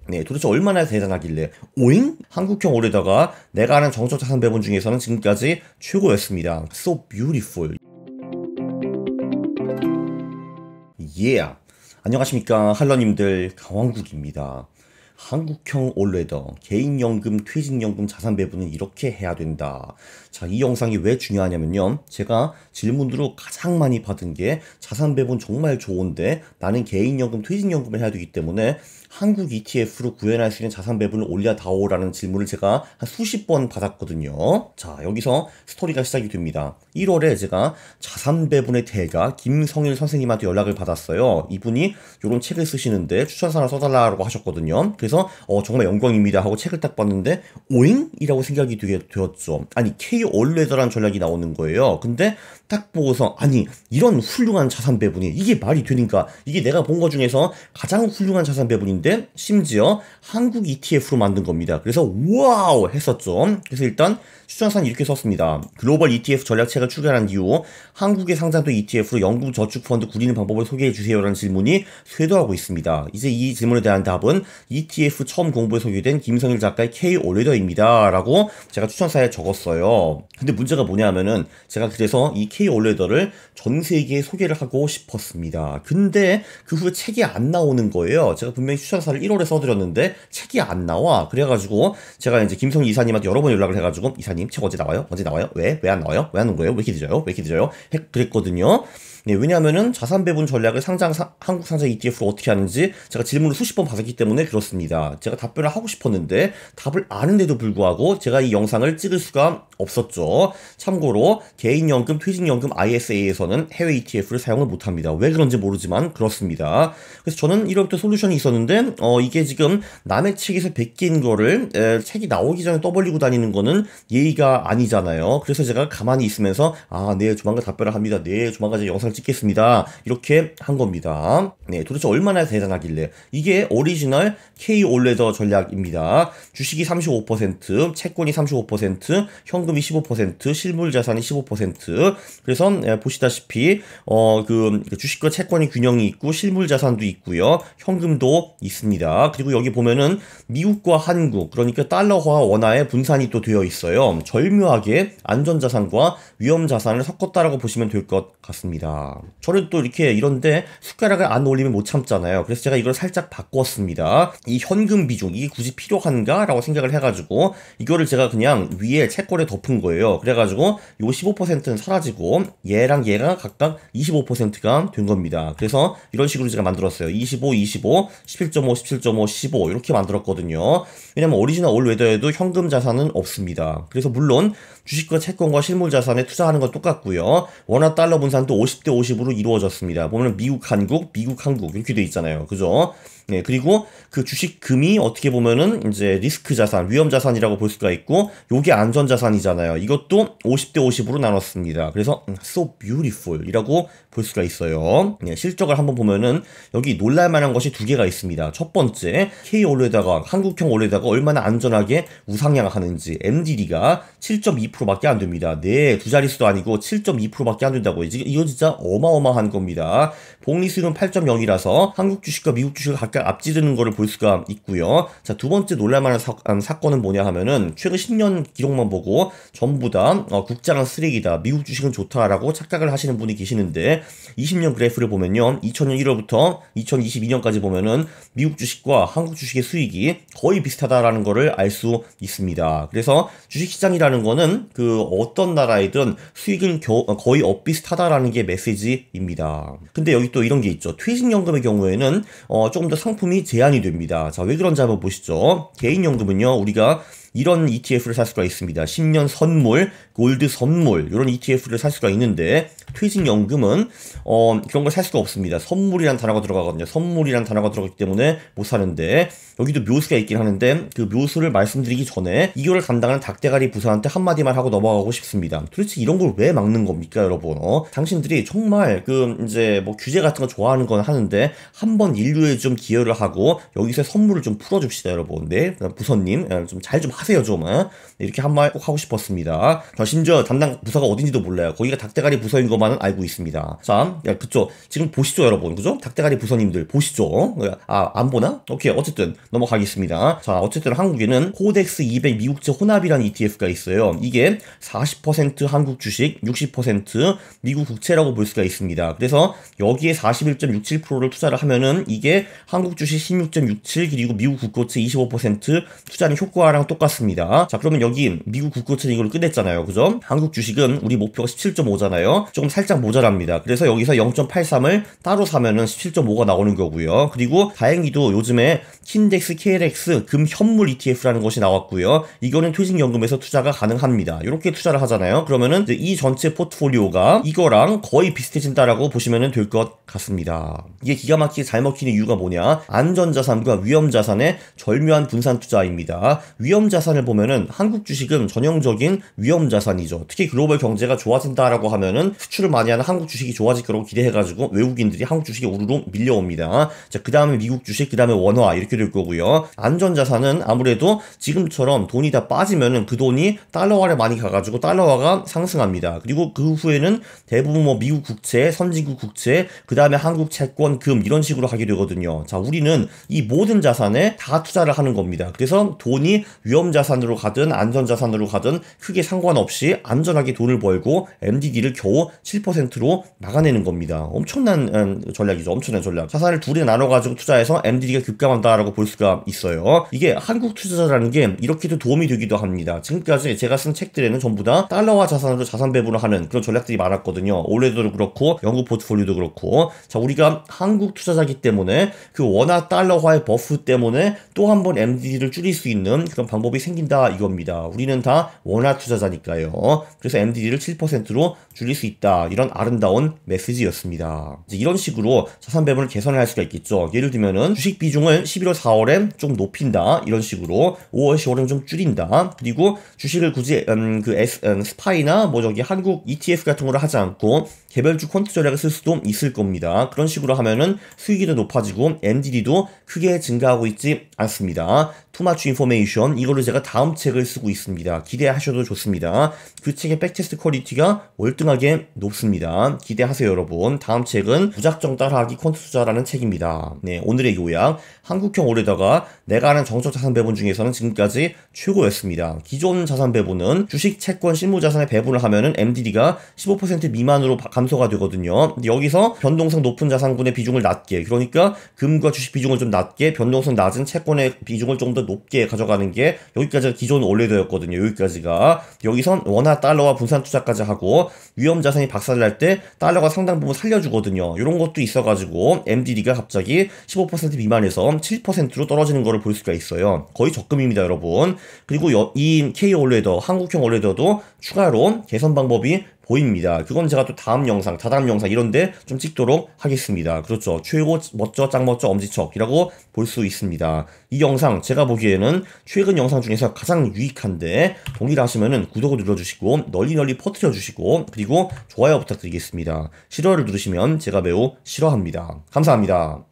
네, 도대체 얼마나 대단하길래 오잉? 한국형 올해다가 내가 아는 정적 자산 배분 중에서는 지금까지 최고였습니다. So beautiful. Yeah. 안녕하십니까 할러님들, 강왕국입니다. 한국형 올레더 개인연금, 퇴직연금 자산 배분은 이렇게 해야 된다. 자, 이 영상이 왜 중요하냐면요, 제가 질문으로 가장 많이 받은 게 자산 배분 정말 좋은데 나는 개인연금, 퇴직연금을 해야 되기 때문에 한국 ETF로 구현할 수 있는 자산 배분을 올려다오라는 질문을 제가 한 수십 번 받았거든요. 자, 여기서 스토리가 시작이 됩니다. 1월에 제가 자산 배분의 대가 김성일 선생님한테 연락을 받았어요. 이분이 이런 책을 쓰시는데 추천서 하나 써달라고 하셨거든요. 그래서 정말 영광입니다 하고 책을 딱 봤는데 오잉? 이라고 생각이 되었죠. 아니, K-올레더라는 전략이 나오는 거예요. 근데 딱 보고서 아니, 이런 훌륭한 자산 배분이 이게 말이 되니까, 이게 내가 본 것 중에서 가장 훌륭한 자산 배분인데 심지어 한국 ETF로 만든 겁니다. 그래서 와우 했었죠. 그래서 일단 추천사는 이렇게 썼습니다. 글로벌 ETF 전략책을 출간한 이후 한국에 상장된 ETF로 연금 저축펀드 굴리는 방법을 소개해 주세요라는 질문이 쇄도하고 있습니다. 이제 이 질문에 대한 답은 ETF 처음 공부에 소개된 김성일 작가의 K-올레더입니다 라고 제가 추천사에 적었어요. 근데 문제가 뭐냐면은 제가 그래서 이 K-올레더를 전 세계에 소개를 하고 싶었습니다. 근데 그 후에 책이 안 나오는 거예요. 제가 분명히 추천사를 1월에 써드렸는데 책이 안 나와. 그래가지고 제가 이제 김성일 이사님한테 여러 번 연락을 해가지고, 이사님 책 언제 나와요? 언제 나와요? 왜 안 나와요? 왜 안 오는 거예요? 왜 이렇게 늦어요? 왜 이렇게 늦어요? 그랬거든요. 네, 왜냐하면은 자산 배분 전략을 한국 상장 ETF로 어떻게 하는지 제가 질문을 수십 번 받았기 때문에 그렇습니다. 제가 답변을 하고 싶었는데 답을 아는데도 불구하고 제가 이 영상을 찍을 수가 없었죠. 참고로 개인연금, 퇴직연금 ISA에서는 해외 ETF를 사용을 못합니다. 왜 그런지 모르지만 그렇습니다. 그래서 저는 1월부터 솔루션이 있었는데 이게 지금 남의 책에서 베낀 거를 책이 나오기 전에 떠벌리고 다니는 거는 예의가 아니잖아요. 그래서 제가 가만히 있으면서 네, 조만간 답변을 합니다. 네, 조만간 영상을 찍겠습니다. 이렇게 한 겁니다. 네, 도대체 얼마나 대단하길래. 이게 오리지널 K-올레더 전략입니다. 주식이 35%, 채권이 35%, 현금이 15%, 실물 자산이 15%. 그래서 보시다시피 그 주식과 채권이 균형이 있고 실물 자산도 있고요. 현금도 있습니다. 그리고 여기 보면은 미국과 한국, 그러니까 달러화와 원화의 분산이 또 되어 있어요. 절묘하게 안전자산과 위험자산을 섞었다라고 보시면 될 것 같습니다. 저는 또 이런데 숟가락을 안 올리면 못 참잖아요. 그래서 제가 이걸 살짝 바꿨습니다. 이 현금 비중, 이게 굳이 필요한가? 라고 생각을 해가지고 이거를 제가 그냥 위에 채권에 덮은 거예요. 그래가지고 요 15%는 사라지고 얘랑 얘가 각각 25%가 된 겁니다. 그래서 이런 식으로 제가 만들었어요. 25, 25, 17.5, 17.5, 15 이렇게 만들었거든요. 왜냐면 오리지널 올웨더에도 현금 자산은 없습니다. 그래서 물론 주식과 채권과 실물 자산에 투자하는 건 똑같고요. 원화 달러 분산도 50대 50으로 이루어졌습니다. 보면 미국, 한국 이렇게 돼 있잖아요. 그죠? 네, 그리고 그 주식금이 어떻게 보면은 이제 리스크 자산, 위험 자산이라고 볼 수가 있고, 요게 안전 자산이잖아요. 이것도 50대 50으로 나눴습니다. 그래서 so beautiful 이라고 볼 수가 있어요. 네, 실적을 한번 보면은 여기 놀랄만한 것이 두 개가 있습니다. 첫 번째, K-올레다가 한국형 올레다가 얼마나 안전하게 우상향하는지. MDD가 7.2%밖에 안 됩니다. 네, 두 자릿수도 아니고 7.2%밖에 안 된다고요. 이거 진짜 어마어마한 겁니다. 복리수익은 8.0이라서 한국 주식과 미국 주식을 각각 앞지르는 거를 볼 수가 있고요. 자, 두 번째 놀랄만한 사건은 뭐냐 하면은 최근 10년 기록만 보고 전부 다 국장은 쓰레기다, 미국 주식은 좋다라고 착각을 하시는 분이 계시는데, 20년 그래프를 보면요, 2000년 1월부터 2022년까지 보면은 미국 주식과 한국 주식의 수익이 거의 비슷하다라는 거를 알 수 있습니다. 그래서 주식시장이라는 거는 그 어떤 나라이든 수익은 거의 엇비슷하다라는 게 메시지입니다. 근데 여기 또 이런 게 있죠. 퇴직연금의 경우에는 조금 더 상품이 제한이 됩니다. 자, 왜 그런지 한번 보시죠. 개인연금은요, 우리가 이런 ETF를 살 수가 있습니다. 10년 선물, 골드 선물, 이런 ETF를 살 수가 있는데, 퇴직연금은 그런 걸 살 수가 없습니다. 선물이란 단어가 들어가거든요. 선물이란 단어가 들어가기 때문에 못 사는데, 여기도 묘수가 있긴 하는데 그 묘수를 말씀드리기 전에 이거를 담당하는 닭대가리 부사한테 한마디만 하고 넘어가고 싶습니다. 도대체 이런 걸 왜 막는 겁니까, 여러분? 당신들이 정말 이제 뭐 규제 같은 거 좋아하는 건 하는데 한번 인류에 좀 기여를 하고 여기서 선물을 좀 풀어줍시다, 여러분. 네, 부서님 좀 잘 좀 하세요 좀. 이렇게 한 말 꼭 하고 싶었습니다. 심지어 담당 부서가 어딘지도 몰라요. 거기가 닭대가리 부서인 것만은 알고 있습니다. 자, 그쵸. 지금 보시죠 여러분. 그죠? 닭대가리 부서님들 보시죠. 안 보나? 오케이. 어쨌든 넘어가겠습니다. 자, 어쨌든 한국에는 코덱스 200 미국제 혼합이라는 ETF가 있어요. 이게 40% 한국 주식, 60% 미국 국채라고 볼 수가 있습니다. 그래서 여기에 41.67%를 투자를 하면은 이게 한국 주식 16.67 그리고 미국 국고채 25% 투자하는 효과랑 똑같습니다. 자, 그러면 여기 미국 국고채는 이걸 끝냈잖아요. 그죠? 한국 주식은 우리 목표가 17.5잖아요. 조금 살짝 모자랍니다. 그래서 여기서 0.83을 따로 사면은 17.5가 나오는 거고요. 그리고 다행히도 요즘에 킨덱스 KLX 금 현물 ETF라는 것이 나왔고요. 이거는 퇴직연금에서 투자가 가능합니다. 이렇게 투자를 하잖아요. 그러면은 이 전체 포트폴리오가 이거랑 거의 비슷해진다라고 보시면 될 것 같습니다. 이게 기가 막히게 잘 먹히는 이유가 뭐냐? 안전자산과 위험자산의 절묘한 분산 투자입니다. 위험자산을 보면은 한국 주식은 전형적인 위험자산이죠. 특히 글로벌 경제가 좋아진다라고 하면은 수출을 많이 하는 한국 주식이 좋아질 거라고 기대해가지고 외국인들이 한국 주식에 우르르 밀려옵니다. 자, 그 다음에 미국 주식, 그 다음에 원화 이렇게 될 거고요. 안전자산은 아무래도 지금처럼 돈이 다 빠지면은 그 돈이 달러화를 많이 가가지고 달러화가 상승합니다. 그리고 그 후에는 대부분 뭐 미국 국채, 선진국 국채, 그 다음에 한국 채권, 금 이런 식으로 하게 되거든요. 자, 우리는 이 모든 자산에 다 투자를 하는 겁니다. 그래서 돈이 위험자산으로 가든 안전자산으로 가든 크게 상관없이 안전하게 돈을 벌고 MDD를 겨우 7%로 막아내는 겁니다. 엄청난 전략이죠. 엄청난 전략. 자산을 둘에 나눠가지고 투자해서 MDD가 급감한다라고 볼 수가 있어요. 이게 한국 투자자라는 게 이렇게도 도움이 되기도 합니다. 지금까지 제가 쓴 책들에는 전부 다 달러화 자산으로 자산 배분을 하는 그런 전략들이 많았거든요. 올해도 그렇고 영국 포트폴리오도 그렇고. 자, 우리가 한국 투자자기 때문에 그 원화 달러화의 버프 때문에 또 한 번 MDD를 줄일 수 있는 그런 방법이 생긴다 이겁니다. 우리는 다 원화 투자자니까요. 그래서 MDD를 7%로 줄일 수 있다. 이런 아름다운 메시지였습니다. 이제 이런 식으로 자산 배분을 개선을 할 수가 있겠죠. 예를 들면은 주식 비중을 11월 4월에 좀 높인다. 이런 식으로 5월 10월은 좀 줄인다. 그리고 주식을 굳이 스파이나 뭐 저기 한국 ETF 같은 거를 하지 않고 개별주 퀀트 전략을 쓸 수도 있을 겁니다. 그런 식으로 하면은 수익이 더 높아지고 MDD도 크게 증가하고 있지 않습니다. Too Much Information 이거를 제가 다음 책을 쓰고 있습니다. 기대하셔도 좋습니다. 그 책의 백테스트 퀄리티가 월등하게 높습니다. 기대하세요 여러분. 다음 책은 무작정 따라하기 퀀트 투자라는 책입니다. 네, 오늘의 요약. 한국형 올해다가 내가 아는 정적 자산 배분 중에서는 지금까지 최고였습니다. 기존 자산 배분은 주식, 채권, 실무자산의 배분을 하면은 MDD가 15% 미만으로 감소가 되거든요. 여기서 변동성 높은 자산군의 비중을 낮게, 그러니까 금과 주식 비중을 좀 낮게, 변동성 낮은 채권의 비중을 좀 더 높게 가져가는 게 여기까지가 기존 원래도였거든요. 여기까지가. 여기선 원화 달러와 분산 투자까지 하고 위험 자산이 박살날 때 달러가 상당 부분 살려주거든요. 이런 것도 있어가지고 MDD가 갑자기 15% 미만에서 7%로 떨어지는 거를 볼 수가 있어요. 거의 적금입니다, 여러분. 그리고 이 K 올레더, 한국형 올레더도 추가로 개선 방법이 보입니다. 그건 제가 또 다음 영상, 다다음 영상 이런데 좀 찍도록 하겠습니다. 그렇죠. 최고 멋져, 짱 멋져, 엄지척이라고 볼 수 있습니다. 이 영상 제가 보기에는 최근 영상 중에서 가장 유익한데 동의를 하시면은 구독을 눌러주시고 널리 퍼뜨려주시고 그리고 좋아요 부탁드리겠습니다. 싫어요를 누르시면 제가 매우 싫어합니다. 감사합니다.